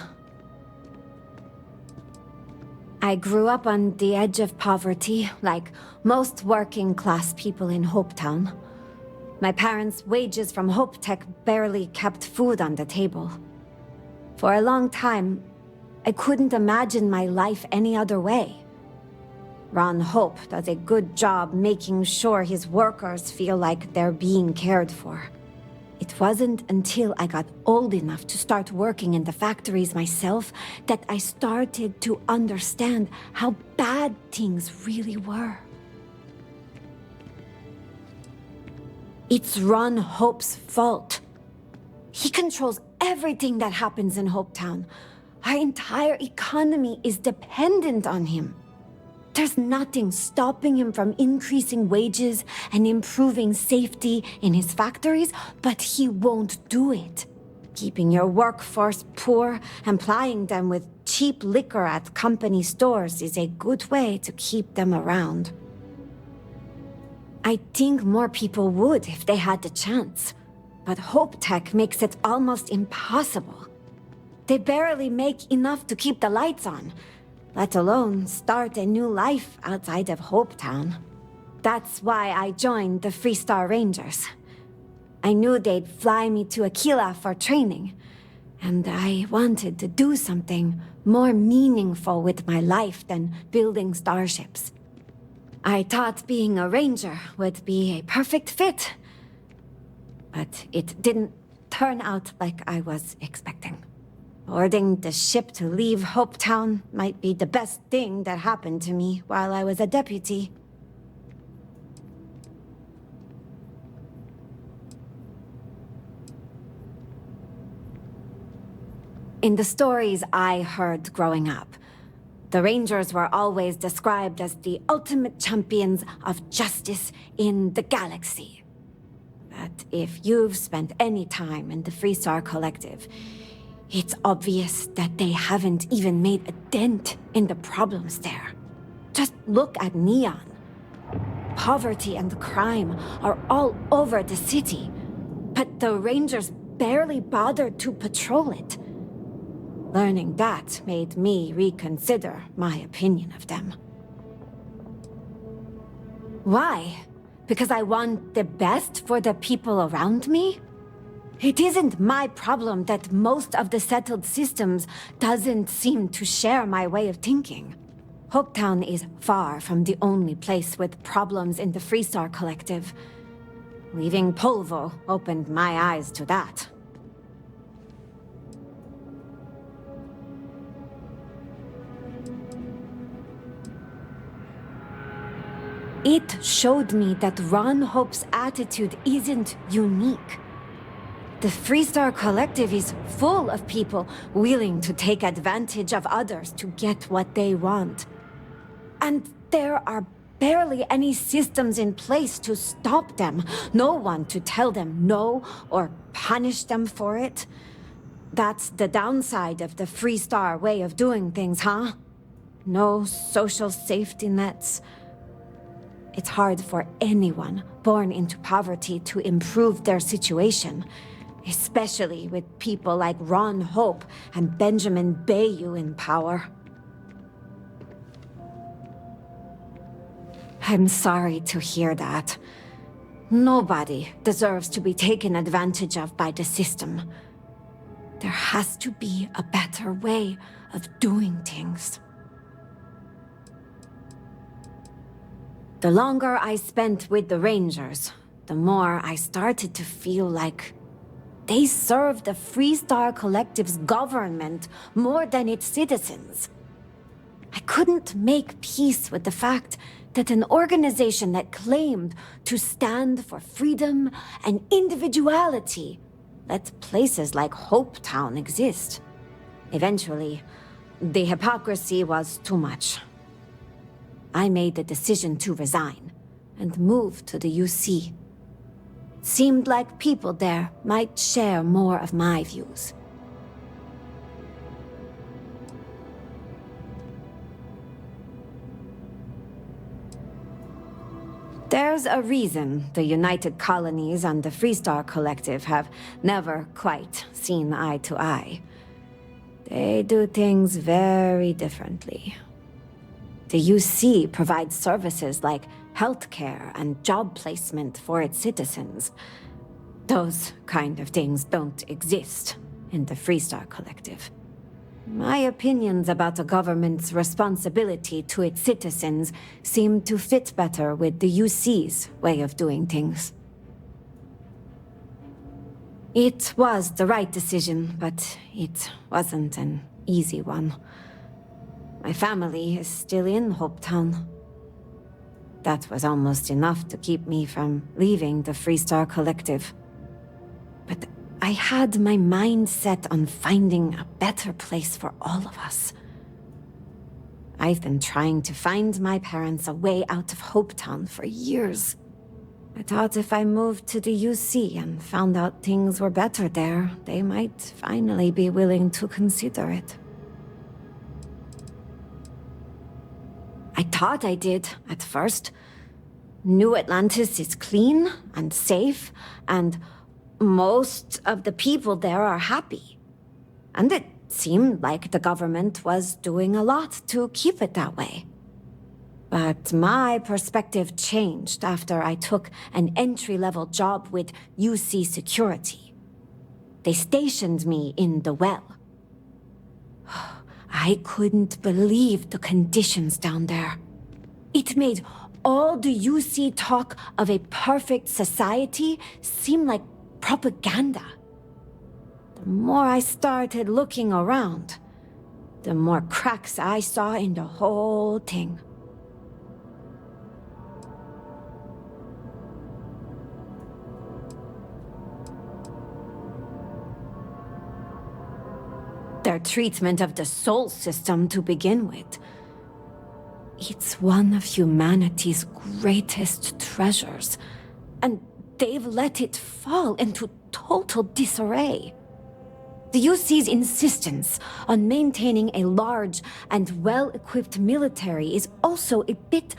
I grew up on the edge of poverty, like most working-class people in Hope Town. My parents' wages from Hope Tech barely kept food on the table. For a long time, I couldn't imagine my life any other way. Ron Hope does a good job making sure his workers feel like they're being cared for. It wasn't until I got old enough to start working in the factories myself that I started to understand how bad things really were. It's Ron Hope's fault. He controls everything that happens in Hope Town. Our entire economy is dependent on him. There's nothing stopping him from increasing wages and improving safety in his factories, but he won't do it. Keeping your workforce poor and plying them with cheap liquor at company stores is a good way to keep them around. I think more people would if they had the chance. But Hope Tech makes it almost impossible. They barely make enough to keep the lights on. let alone start a new life outside of Hopetown. That's why I joined the Freestar Rangers. I knew they'd fly me to Aquila for training, and I wanted to do something more meaningful with my life than building starships. I thought being a ranger would be a perfect fit, but it didn't turn out like I was expecting. Boarding the ship to leave Hopetown might be the best thing that happened to me while I was a deputy. In the stories I heard growing up, the Rangers were always described as the ultimate champions of justice in the galaxy. But if you've spent any time in the Freestar Collective, it's obvious that they haven't even made a dent in the problems there. Just look at Neon. Poverty and crime are all over the city, but the Rangers barely bothered to patrol it. Learning that made me reconsider my opinion of them. Why? Because I want the best for the people around me? It isn't my problem that most of the settled systems doesn't seem to share my way of thinking. Hopetown is far from the only place with problems in the Freestar Collective. Leaving Polvo opened my eyes to that. It showed me that Ron Hope's attitude isn't unique. The Freestar Collective is full of people willing to take advantage of others to get what they want. And there are barely any systems in place to stop them. No one to tell them no or punish them for it. That's the downside of the Freestar way of doing things, huh? No social safety nets. It's hard for anyone born into poverty to improve their situation, especially with people like Ron Hope and Benjamin Bayou in power. I'm sorry to hear that. Nobody deserves to be taken advantage of by the system. There has to be a better way of doing things. The longer I spent with the Rangers, the more I started to feel like they serve the Freestar Collective's government more than its citizens. I couldn't make peace with the fact that an organization that claimed to stand for freedom and individuality let places like Hopetown exist. Eventually, the hypocrisy was too much. I made the decision to resign and move to the UC. It seemed like people there might share more of my views. There's a reason the United Colonies and the Freestar Collective have never quite seen eye to eye. They do things very differently. The UC provides services like healthcare and job placement for its citizens. Those kind of things don't exist in the Freestar Collective. My opinions about the government's responsibility to its citizens seem to fit better with the UC's way of doing things. It was the right decision, but it wasn't an easy one. My family is still in Hopetown. That was almost enough to keep me from leaving the Freestar Collective. But I had my mind set on finding a better place for all of us. I've been trying to find my parents a way out of Hopetown for years. I thought if I moved to the UC and found out things were better there, they might finally be willing to consider it. I thought I did, at first. New Atlantis is clean and safe, and most of the people there are happy. And it seemed like the government was doing a lot to keep it that way. But my perspective changed after I took an entry-level job with UC Security. They stationed me in the well. I couldn't believe the conditions down there. It made all the UC talk of a perfect society seem like propaganda. The more I started looking around, the more cracks I saw in the whole thing. Their treatment of the soul system to begin with. It's one of humanity's greatest treasures, and they've let it fall into total disarray. The UC's insistence on maintaining a large and well-equipped military is also a bit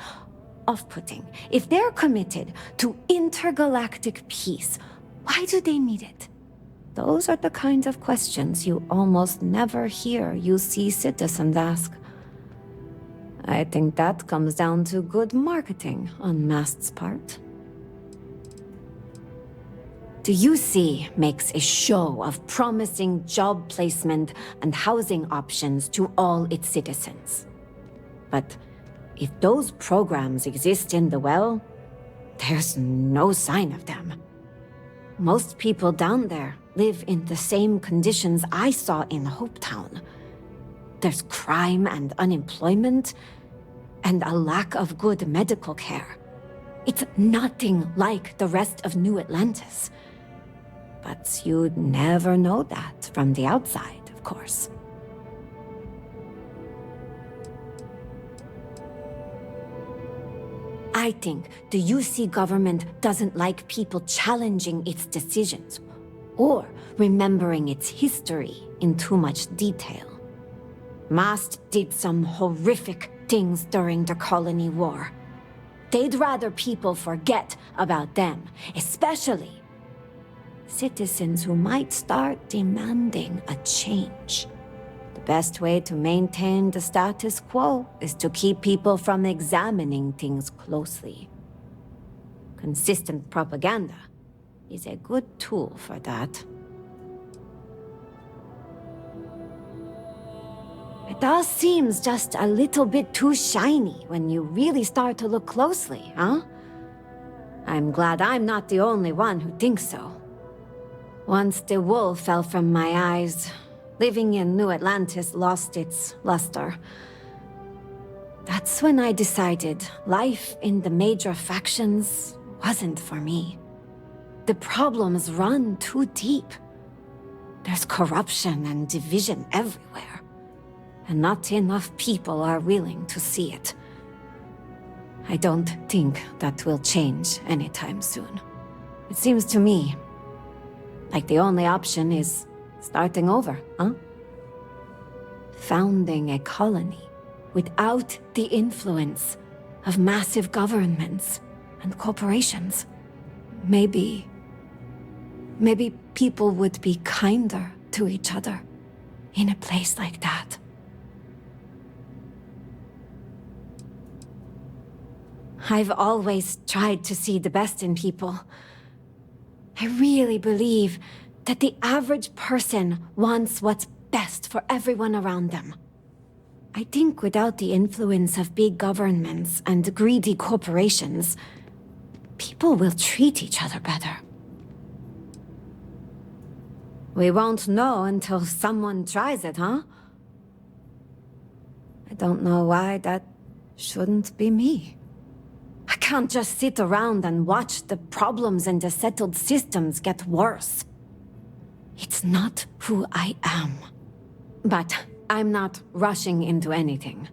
off-putting. If they're committed to intergalactic peace, why do they need it? Those are the kinds of questions you almost never hear UC citizens ask. I think that comes down to good marketing on Mast's part. The UC makes a show of promising job placement and housing options to all its citizens. But if those programs exist in the well, there's no sign of them. Most people down there live in the same conditions I saw in Hopetown. There's crime and unemployment, and a lack of good medical care. It's nothing like the rest of New Atlantis. But you'd never know that from the outside, of course. I think the UC government doesn't like people challenging its decisions, or remembering its history in too much detail. Mast did some horrific things during the colony war. They'd rather people forget about them, especially citizens who might start demanding a change. The best way to maintain the status quo is to keep people from examining things closely. Consistent propaganda is a good tool for that. It all seems just a little bit too shiny when you really start to look closely, huh? I'm glad I'm not the only one who thinks so. Once the wool fell from my eyes, living in New Atlantis lost its luster. That's when I decided life in the major factions wasn't for me. The problems run too deep. There's corruption and division everywhere, and not enough people are willing to see it. I don't think that will change anytime soon. It seems to me like the only option is starting over, huh? Founding a colony without the influence of massive governments and corporations. Maybe people would be kinder to each other in a place like that. I've always tried to see the best in people. I really believe that the average person wants what's best for everyone around them. I think without the influence of big governments and greedy corporations, people will treat each other better. We won't know until someone tries it, huh? I don't know why that shouldn't be me. I can't just sit around and watch the problems in the settled systems get worse. It's not who I am. But I'm not rushing into anything.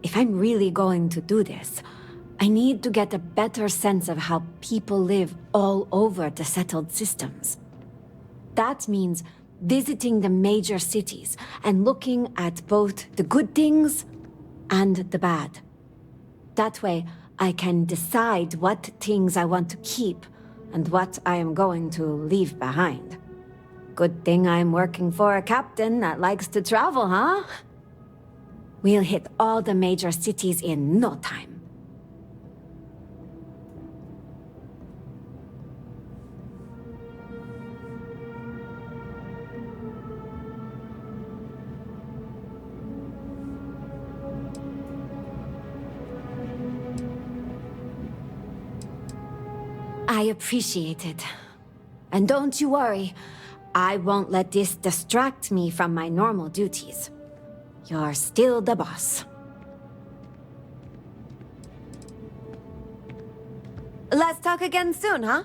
If I'm really going to do this, I need to get a better sense of how people live all over the settled systems. That means visiting the major cities and looking at both the good things and the bad. That way, I can decide what things I want to keep and what I am going to leave behind. Good thing I'm working for a captain that likes to travel, huh? We'll hit all the major cities in no time. I appreciate it. And don't you worry, I won't let this distract me from my normal duties. You're still the boss. Let's talk again soon, huh?